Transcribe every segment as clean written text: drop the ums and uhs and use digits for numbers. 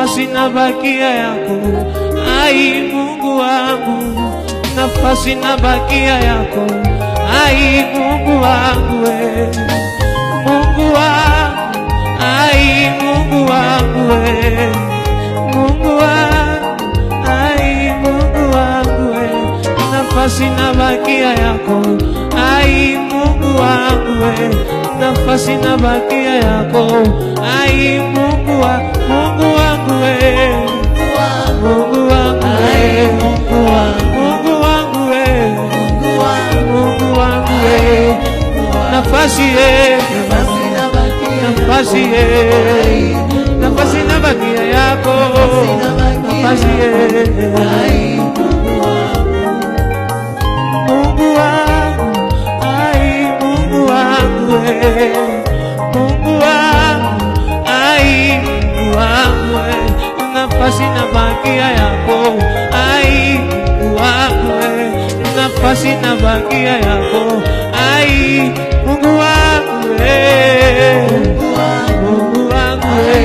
nafasi inabakia yako. Ai Mungu wangu, nafasi inabakia yako. Ai Mungu wangu we, Mungu wangu, ai Mungu wangu we, Mungu wangu, ai Mungu wangu we, nafasi inabakia yako. Ai Mungu wangu we, nafasi inabakia yako. Ai Mungu wangu we, Mungu wangu we, Mungu wangu we, Mungu wangu we, nafasi nafasi inabakia yako. Nafasi Mungu wangu, ai Mungu wangu we, Mungu wangu, ai Mungu wangu we, nafasi inabakia yako. Ai Mungu wangu we, nafasi inabakia yako. Ai Mungu wangu we, Mungu wangu we,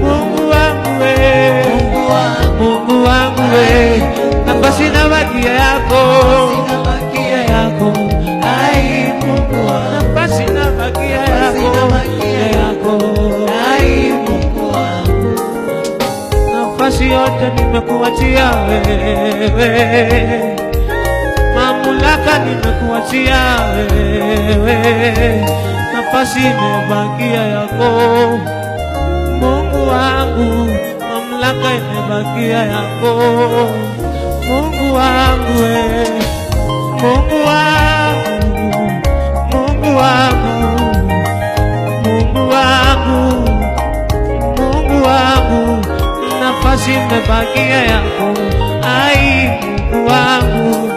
Mungu wangu we, Mungu wangu we, nafasi inabakia yako. Ai Mungu wangu, nafasi inabakia yako. Ai Mungu wangu, nafasi yote nimekuachia wewe, mamlaka nimekuachia wewe, nafasi imebakia yako. Mungu wangu, mamlaka imebakia yako. Mungu wangu we, Mungu wangu, Mungu wangu, Mungu wangu, Mungu wangu, nafasi imebakia yako. Ai Mungu wangu,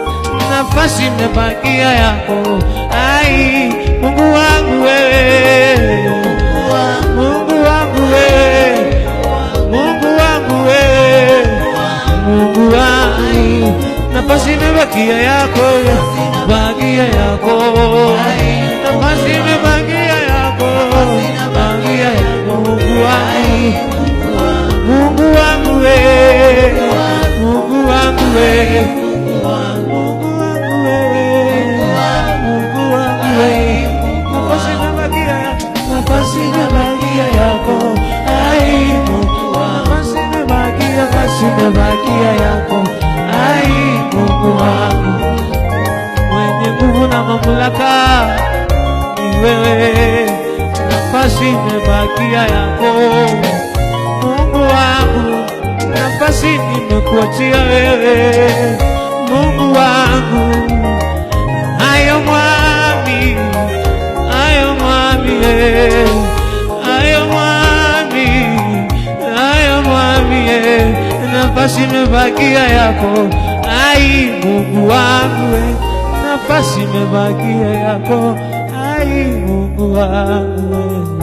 nafasi imebakia yako. Ai Mungu wangu wewe, Mungu wangu wewe, Mungu wangu wewe, Mungu wangu, nafasi imebakia yako, bakia yako, nafasi imebakia yako, bakia yako. Mungu wangu, Mungu wangu wewe, Mungu wangu wewe, Mungu wangu wewe, Mungu wangu wewe, nafasi imebakia yako, nafasi imebakia yako. Ai Mungu wangu, nafasi imebakia yako. Ai Mungu wangu, mwenye nguvu na mamlaka ni wewe, nafasi imebakia yako. Mungu wangu, nafasi nimekuachia wewe. Mungu wangu, ayo mwami, ayo mwami, ayo mwami, ayo mwami, nafasi imebakia yako. Ai Mungu wangu, nafasi imebakia yako. Ai Mungu wangu.